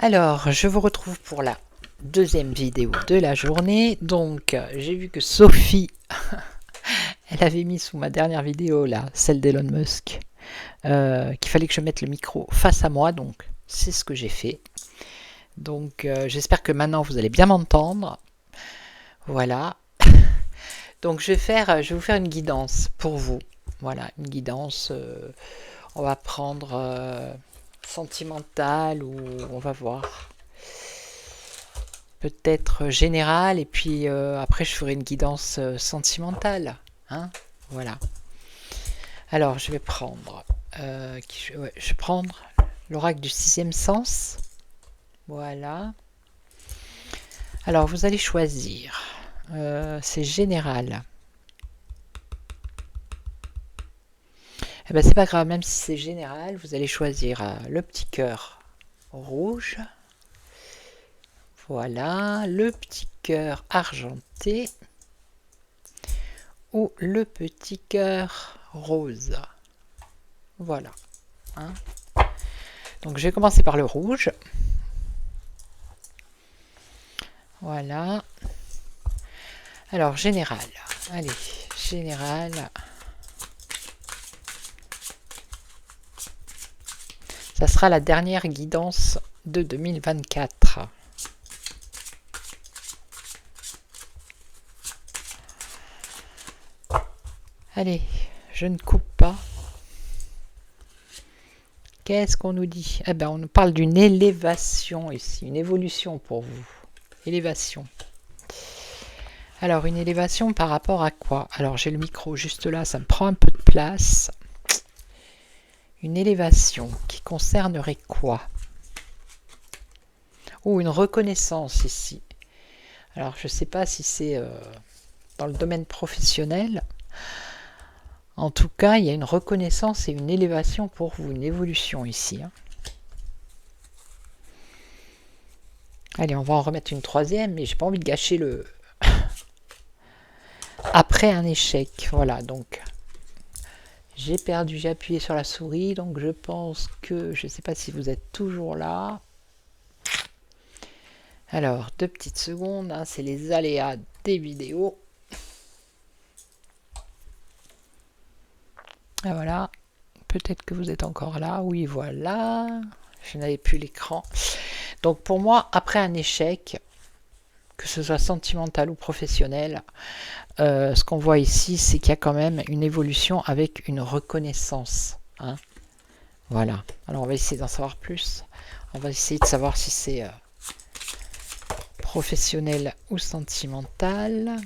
Alors, je vous retrouve pour la deuxième vidéo de la journée. Donc, j'ai vu que Sophie, elle avait mis sous ma dernière vidéo, là, celle d'Elon Musk, qu'il fallait que je mette le micro face à moi. Donc, c'est ce que j'ai fait. Donc, j'espère que maintenant, vous allez bien m'entendre. Voilà. Donc, je vais vous faire une guidance pour vous. Voilà, une guidance. On va prendre sentimentale ou on va voir. Peut-être générale et puis après je ferai une guidance sentimentale. Hein, voilà. Alors je vais prendre, je vais prendre l'oracle du sixième sens. Voilà. Alors vous allez choisir. C'est général. Eh ben c'est pas grave, même si c'est général, vous allez choisir le petit cœur rouge. Voilà, le petit cœur argenté ou le petit cœur rose. Voilà. Hein. Donc je vais commencer par le rouge. Voilà. Alors général. Allez, général. Ça sera la dernière guidance de 2024. Allez, je ne coupe pas. Qu'est-ce qu'on nous dit? Eh ben, on nous parle d'une élévation ici, une évolution pour vous. Élévation. Alors, une élévation par rapport à quoi? Alors, j'ai le micro juste là, ça me prend un peu de place. Une élévation qui concernerait quoi? Ou une reconnaissance ici. Alors, je ne sais pas si c'est dans le domaine professionnel. En tout cas, il y a une reconnaissance et une élévation pour vous, une évolution ici. Hein. Allez, on va en remettre une troisième, mais j'ai pas envie de gâcher le... Après un échec, voilà, donc... J'ai perdu, j'ai appuyé sur la souris, donc je pense que... Je ne sais pas si vous êtes toujours là. Alors, 2 petites secondes, hein, c'est les aléas des vidéos. Ah, voilà, peut-être que vous êtes encore là. Oui, voilà, je n'avais plus l'écran. Donc pour moi, après un échec, que ce soit sentimental ou professionnel, ce qu'on voit ici, c'est qu'il y a quand même une évolution avec une reconnaissance. Hein. Voilà, alors on va essayer d'en savoir plus. On va essayer de savoir si c'est professionnel ou sentimental.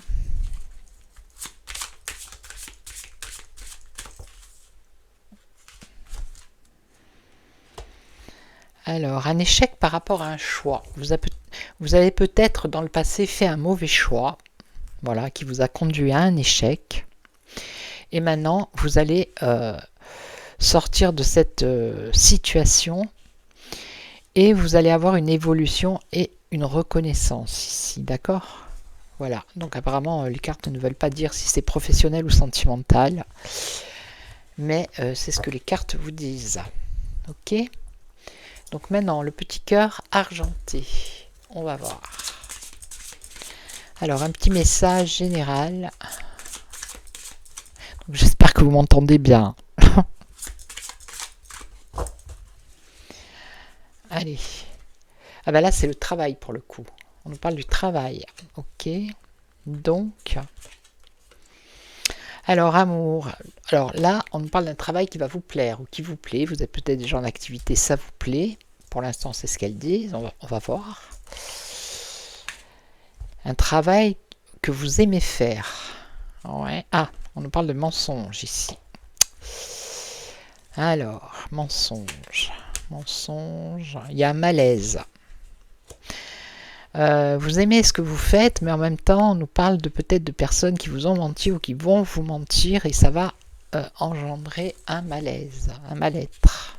Alors, un échec par rapport à un choix. Vous avez peut-être dans le passé fait un mauvais choix, voilà, qui vous a conduit à un échec. Et maintenant, vous allez sortir de cette situation et vous allez avoir une évolution et une reconnaissance ici, d'accord? Voilà, donc apparemment, les cartes ne veulent pas dire si c'est professionnel ou sentimental, mais c'est ce que les cartes vous disent. Ok? Donc maintenant, le petit cœur argenté. On va voir. Alors, un petit message général. J'espère que vous m'entendez bien. Allez. Ah ben là, c'est le travail pour le coup. On nous parle du travail. Ok. Donc. Alors, amour. Alors là, on nous parle d'un travail qui va vous plaire ou qui vous plaît. Vous êtes peut-être déjà en activité, ça vous plaît. Pour l'instant, c'est ce qu'elles disent. On va voir. Un travail que vous aimez faire. Ouais. Ah, on nous parle de mensonge ici. Alors, mensonge. Mensonge. Il y a un malaise. Vous aimez ce que vous faites, mais en même temps, on nous parle de peut-être de personnes qui vous ont menti ou qui vont vous mentir et ça va engendrer un malaise, un mal-être.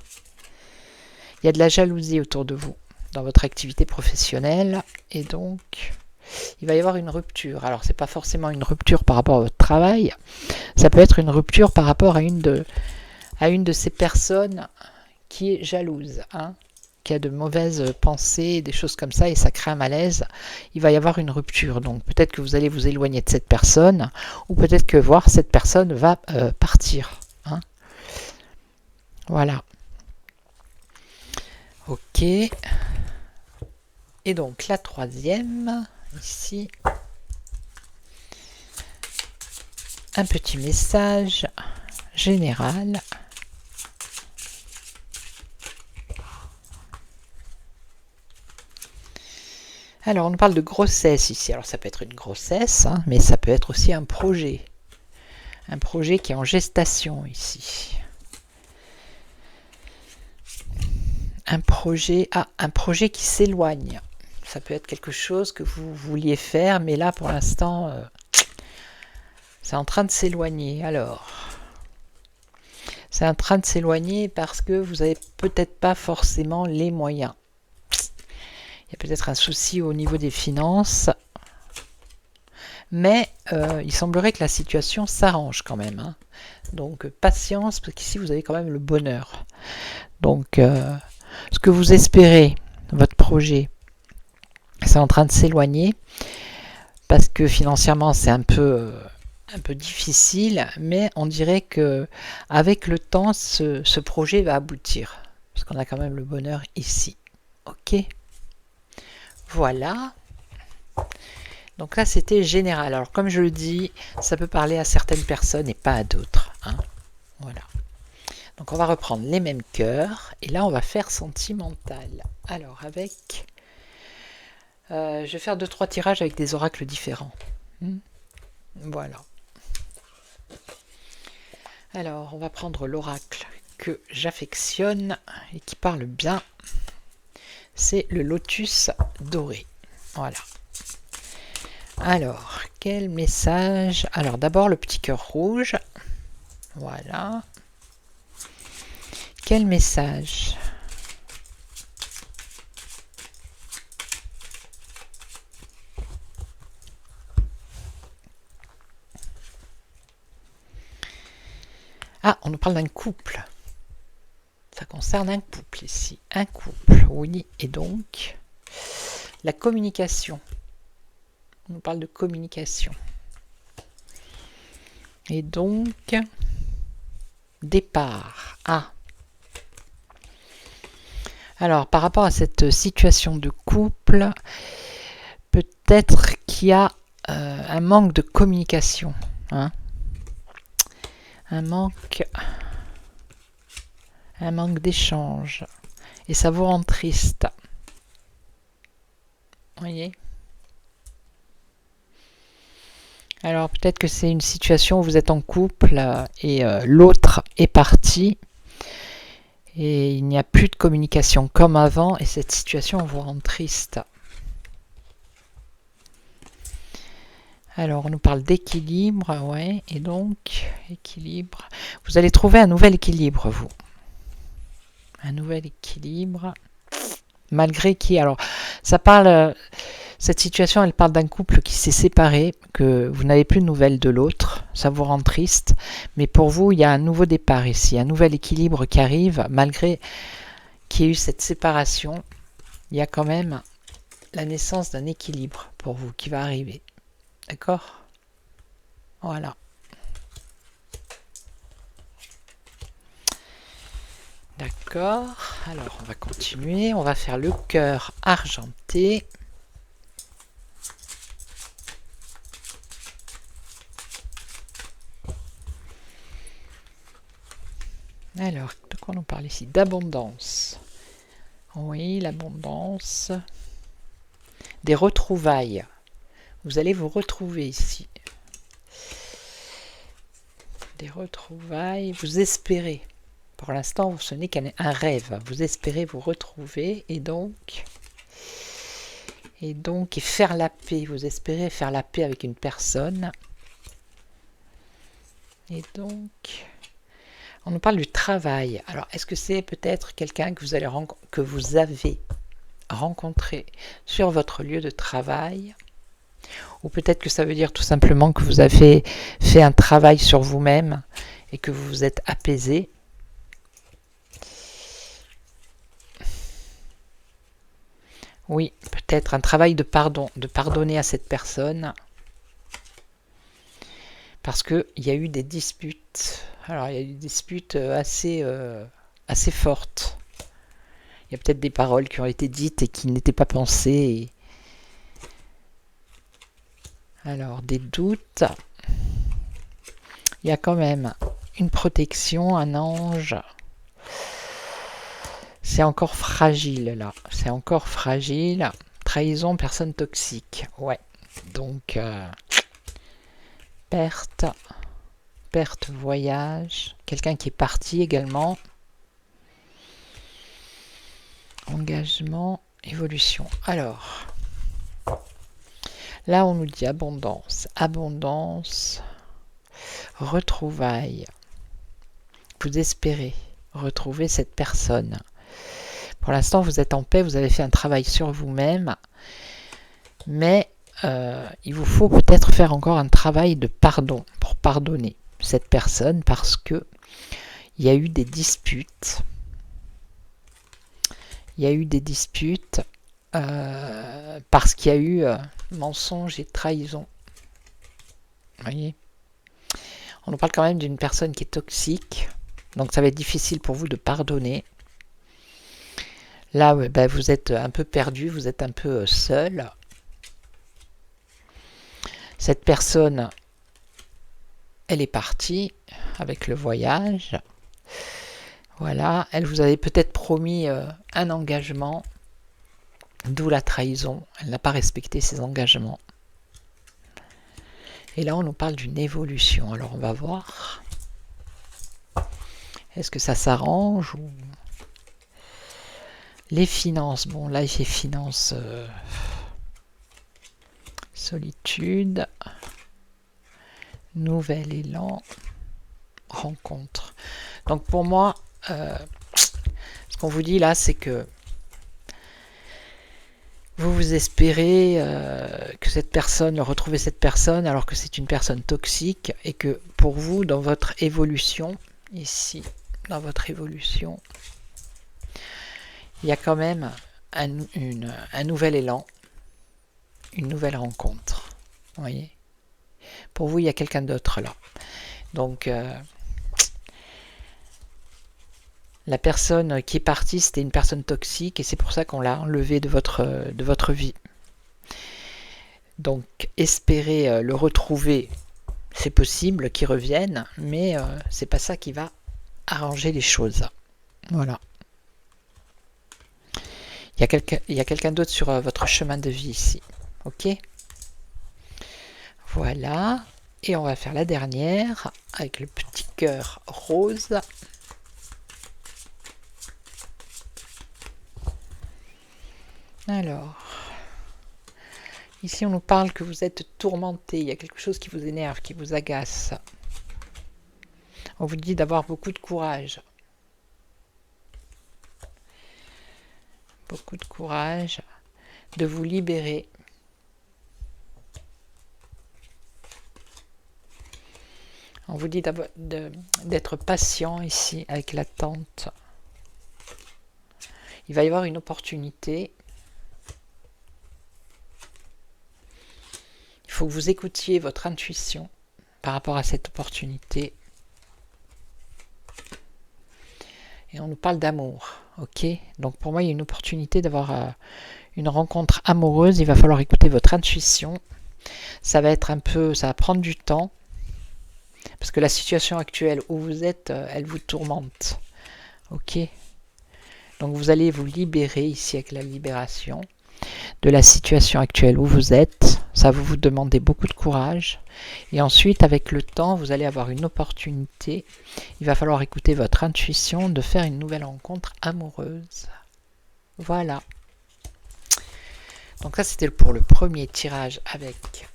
Il y a de la jalousie autour de vous dans votre activité professionnelle et donc il va y avoir une rupture. Alors, c'est pas forcément une rupture par rapport à votre travail, ça peut être une rupture par rapport à une de ces personnes qui est jalouse. Hein. qu'il y a de mauvaises pensées, des choses comme ça, et ça crée un malaise, il va y avoir une rupture. Donc peut-être que vous allez vous éloigner de cette personne, ou peut-être que voir cette personne va partir. Hein. Voilà. Ok. Et donc la troisième, ici, un petit message général. Alors, on nous parle de grossesse ici. Alors, ça peut être une grossesse, hein, mais ça peut être aussi un projet. Un projet qui est en gestation ici. Un projet qui s'éloigne. Ça peut être quelque chose que vous vouliez faire, mais là, pour l'instant, c'est en train de s'éloigner. Alors, c'est en train de s'éloigner parce que vous n'avez peut-être pas forcément les moyens. Il y a peut-être un souci au niveau des finances. Mais il semblerait que la situation s'arrange quand même. Hein. Donc, patience, parce qu'ici, vous avez quand même le bonheur. Donc, ce que vous espérez, votre projet, c'est en train de s'éloigner. Parce que financièrement, c'est un peu difficile. Mais on dirait que avec le temps, ce projet va aboutir. Parce qu'on a quand même le bonheur ici. Ok ? Voilà. Donc là, c'était général. Alors, comme je le dis, ça peut parler à certaines personnes et pas à d'autres. Hein. Voilà. Donc, on va reprendre les mêmes cœurs. Et là, on va faire sentimental. Alors, avec... je vais faire 2-3 tirages avec des oracles différents. Voilà. Alors, on va prendre l'oracle que j'affectionne et qui parle bien. C'est le lotus doré. Voilà. Alors, quel message? Alors, d'abord, le petit cœur rouge. Voilà. Quel message? Ah, on nous parle d'un couple. Ça concerne un couple ici. Un couple, oui. Et donc, la communication. On nous parle de communication. Et donc, départ. Ah. Alors, par rapport à cette situation de couple, peut-être qu'il y a un manque de communication. Hein. Un manque d'échange. Et ça vous rend triste. Vous voyez ? Alors peut-être que c'est une situation où vous êtes en couple et l'autre est parti et il n'y a plus de communication comme avant et cette situation vous rend triste. Alors on nous parle d'équilibre, ouais, et donc équilibre. Vous allez trouver un nouvel équilibre, vous. Un nouvel équilibre. Malgré qui, alors ça parle... Cette situation, elle parle d'un couple qui s'est séparé, que vous n'avez plus de nouvelles de l'autre, ça vous rend triste, mais pour vous, il y a un nouveau départ ici, un nouvel équilibre qui arrive, malgré qu'il y ait eu cette séparation, il y a quand même la naissance d'un équilibre pour vous qui va arriver. D'accord ? Voilà. D'accord, alors on va continuer, on va faire le cœur argenté. Alors, de quoi on parle ici? D'abondance. Oui, l'abondance. Des retrouvailles. Vous allez vous retrouver ici. Des retrouvailles. Vous espérez. Pour l'instant, ce n'est qu'un rêve. Vous espérez vous retrouver et faire la paix. Vous espérez faire la paix avec une personne. Et donc... On nous parle du travail. Alors, est-ce que c'est peut-être quelqu'un que vous avez rencontré sur votre lieu de travail? Ou peut-être que ça veut dire tout simplement que vous avez fait un travail sur vous-même et que vous vous êtes apaisé. Oui, peut-être un travail de pardon, de pardonner à cette personne. Parce qu'il y a eu des disputes. Alors, il y a eu des disputes assez fortes. Il y a peut-être des paroles qui ont été dites et qui n'étaient pas pensées. Alors, des doutes. Il y a quand même une protection, un ange. C'est encore fragile, là. C'est encore fragile. Trahison, personne toxique. Ouais. Donc, perte, voyage. Quelqu'un qui est parti également. Engagement, évolution. Alors, là, on nous dit abondance, retrouvailles. Vous espérez retrouver cette personne. Pour l'instant, vous êtes en paix, vous avez fait un travail sur vous-même, mais il vous faut peut-être faire encore un travail de pardon pour pardonner cette personne parce que il y a eu des disputes. Il y a eu des disputes parce qu'il y a eu mensonge et trahison. Vous voyez, on nous parle quand même d'une personne qui est toxique, donc ça va être difficile pour vous de pardonner. Là, ben, vous êtes un peu perdu, vous êtes un peu seul. Cette personne, elle est partie avec le voyage. Voilà, elle vous avait peut-être promis un engagement, d'où la trahison. Elle n'a pas respecté ses engagements. Et là, on nous parle d'une évolution. Alors, on va voir. Est-ce que ça s'arrange ou... Les finances. Bon, là, il fait finances... solitude. Nouvel élan. Rencontre. Donc, pour moi... ce qu'on vous dit là, c'est que vous espérez que cette personne, retrouver cette personne, alors que c'est une personne toxique, et que pour vous, dans votre évolution, ici, dans votre évolution, il y a quand même un nouvel élan, une nouvelle rencontre. Vous voyez ? Pour vous, il y a quelqu'un d'autre là. Donc... la personne qui est partie, c'était une personne toxique et c'est pour ça qu'on l'a enlevée de votre vie. Donc, espérer le retrouver, c'est possible qu'il revienne, mais c'est pas ça qui va arranger les choses. Voilà. Il y a quelqu'un d'autre sur votre chemin de vie ici. Ok ? Voilà. Et on va faire la dernière avec le petit cœur rose. Alors, ici on nous parle que vous êtes tourmenté, il y a quelque chose qui vous énerve, qui vous agace. On vous dit d'avoir beaucoup de courage. Beaucoup de courage, de vous libérer. On vous dit d'être patient ici avec l'attente. Il va y avoir une opportunité. Il faut que vous écoutiez votre intuition par rapport à cette opportunité. Et on nous parle d'amour, ok ? Donc pour moi, il y a une opportunité d'avoir une rencontre amoureuse. Il va falloir écouter votre intuition. Ça va prendre du temps. Parce que la situation actuelle où vous êtes, elle vous tourmente. Ok ? Donc vous allez vous libérer ici avec la libération de la situation actuelle où vous êtes. Ça va vous demander beaucoup de courage. Et ensuite, avec le temps, vous allez avoir une opportunité. Il va falloir écouter votre intuition de faire une nouvelle rencontre amoureuse. Voilà. Donc ça, c'était pour le premier tirage avec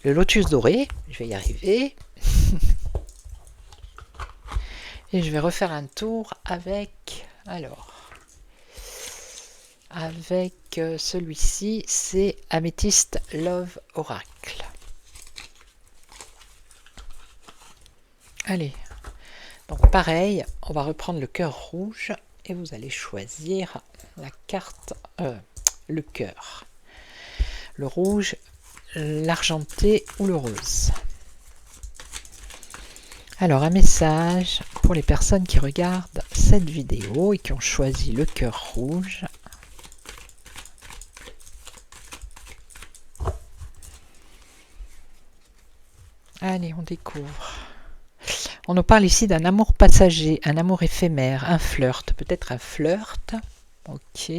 le lotus doré. Je vais y arriver. Et je vais refaire un tour avec... Alors... Avec celui-ci, c'est Améthyste Love Oracle. Allez, donc pareil, on va reprendre le cœur rouge et vous allez choisir la carte, le cœur, le rouge, l'argenté ou le rose. Alors un message pour les personnes qui regardent cette vidéo et qui ont choisi le cœur rouge. Allez, on découvre. On nous parle ici d'un amour passager, un amour éphémère, un flirt, peut-être un flirt. Ok.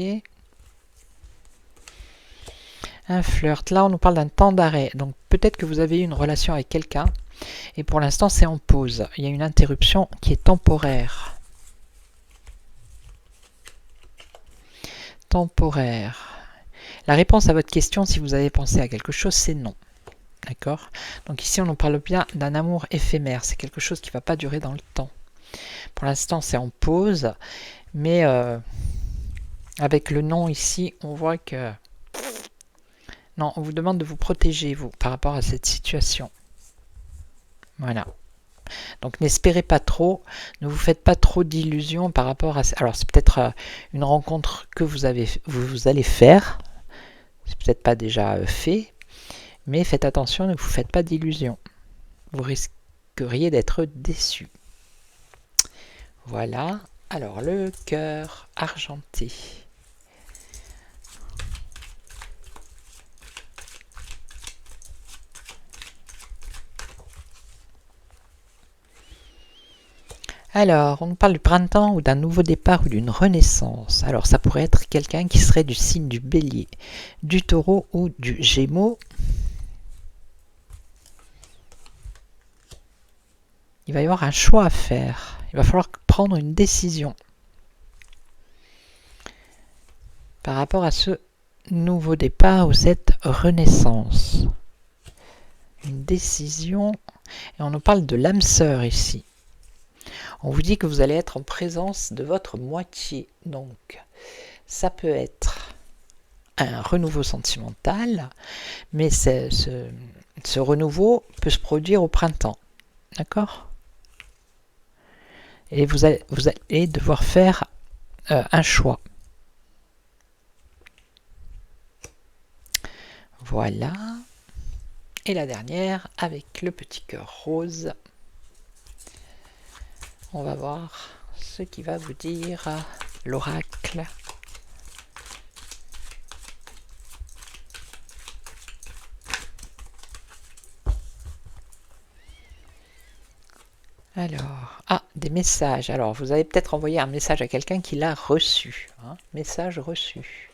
Un flirt. Là, on nous parle d'un temps d'arrêt. Donc, peut-être que vous avez eu une relation avec quelqu'un et pour l'instant, c'est en pause. Il y a une interruption qui est temporaire. Temporaire. La réponse à votre question, si vous avez pensé à quelque chose, c'est non. D'accord? Donc ici, on nous parle bien d'un amour éphémère. C'est quelque chose qui ne va pas durer dans le temps. Pour l'instant, c'est en pause. Mais avec le non ici, on voit que... Non, on vous demande de vous protéger, vous, par rapport à cette situation. Voilà. Donc n'espérez pas trop. Ne vous faites pas trop d'illusions par rapport à... Alors, c'est peut-être une rencontre que vous allez faire. C'est peut-être pas déjà fait. Mais faites attention, ne vous faites pas d'illusions. Vous risqueriez d'être déçu. Voilà. Alors, le cœur argenté. Alors, on nous parle du printemps ou d'un nouveau départ ou d'une renaissance. Alors, ça pourrait être quelqu'un qui serait du signe du Bélier, du Taureau ou du Gémeaux. Il va y avoir un choix à faire. Il va falloir prendre une décision par rapport à ce nouveau départ ou cette renaissance. Une décision. Et on nous parle de l'âme sœur ici. On vous dit que vous allez être en présence de votre moitié. Donc, ça peut être un renouveau sentimental, mais ce renouveau peut se produire au printemps. D'accord? Et vous allez devoir faire un choix. Voilà. Et la dernière, avec le petit cœur rose. On va voir ce qui va vous dire l'oracle. Alors, des messages. Alors, vous avez peut-être envoyé un message à quelqu'un qui l'a reçu. Hein, message reçu.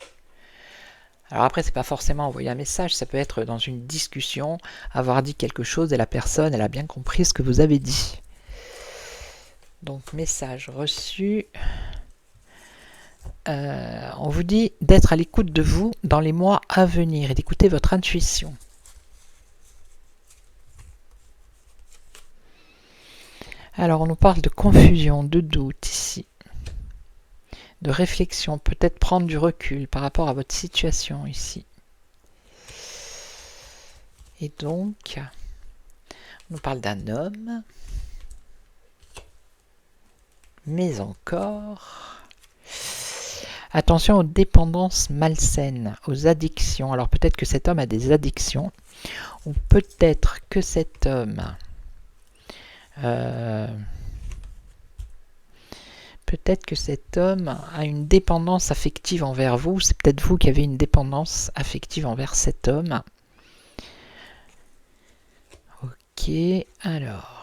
Alors après, c'est pas forcément envoyer un message, ça peut être dans une discussion, avoir dit quelque chose et la personne, elle a bien compris ce que vous avez dit. Donc, message reçu. On vous dit d'être à l'écoute de vous dans les mois à venir et d'écouter votre intuition. Alors, on nous parle de confusion, de doute ici, de réflexion, peut-être prendre du recul par rapport à votre situation ici. Et donc, on nous parle d'un homme, mais encore... Attention aux dépendances malsaines, aux addictions. Alors peut-être que cet homme a des addictions, ou peut-être que cet homme... peut-être que cet homme a une dépendance affective envers vous. C'est peut-être vous qui avez une dépendance affective envers cet homme. Ok, alors...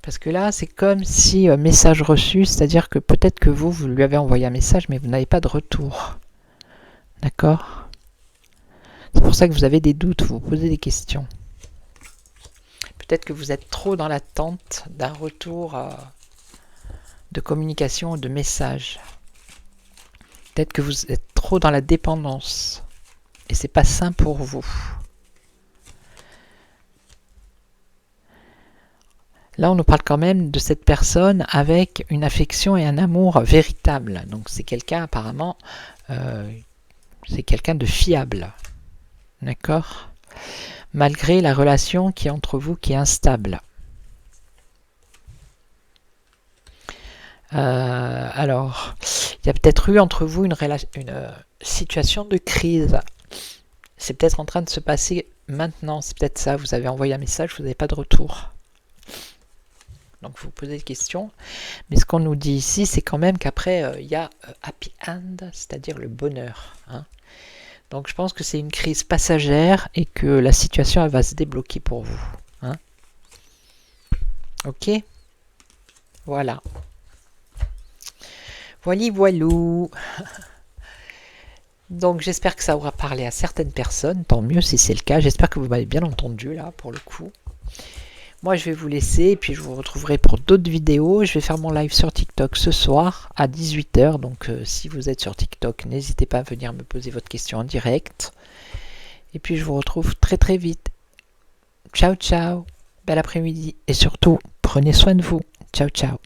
Parce que là, c'est comme si message reçu, c'est-à-dire que peut-être que vous lui avez envoyé un message, mais vous n'avez pas de retour. D'accord? C'est pour ça que vous avez des doutes, vous vous posez des questions. Peut-être que vous êtes trop dans l'attente d'un retour de communication ou de message. Peut-être que vous êtes trop dans la dépendance. Et c'est pas sain pour vous. Là, on nous parle quand même de cette personne avec une affection et un amour véritable. Donc, c'est quelqu'un, apparemment, c'est quelqu'un de fiable. D'accord? Malgré la relation qui est entre vous, qui est instable. Alors, il y a peut-être eu entre vous une situation de crise. C'est peut-être en train de se passer maintenant. C'est peut-être ça. Vous avez envoyé un message, vous n'avez pas de retour. Donc vous posez des questions. Mais ce qu'on nous dit ici, c'est quand même qu'après, il y a happy end, c'est-à-dire le bonheur. Hein. Donc je pense que c'est une crise passagère et que la situation elle va se débloquer pour vous. Hein. Ok. Voilà. Voilou. Donc j'espère que ça aura parlé à certaines personnes. Tant mieux si c'est le cas. J'espère que vous m'avez bien entendu là pour le coup. Moi, je vais vous laisser et puis je vous retrouverai pour d'autres vidéos. Je vais faire mon live sur TikTok ce soir à 18 h. Donc, si vous êtes sur TikTok, n'hésitez pas à venir me poser votre question en direct. Et puis, je vous retrouve très très vite. Ciao, ciao. Bel après-midi. Et surtout, prenez soin de vous. Ciao, ciao.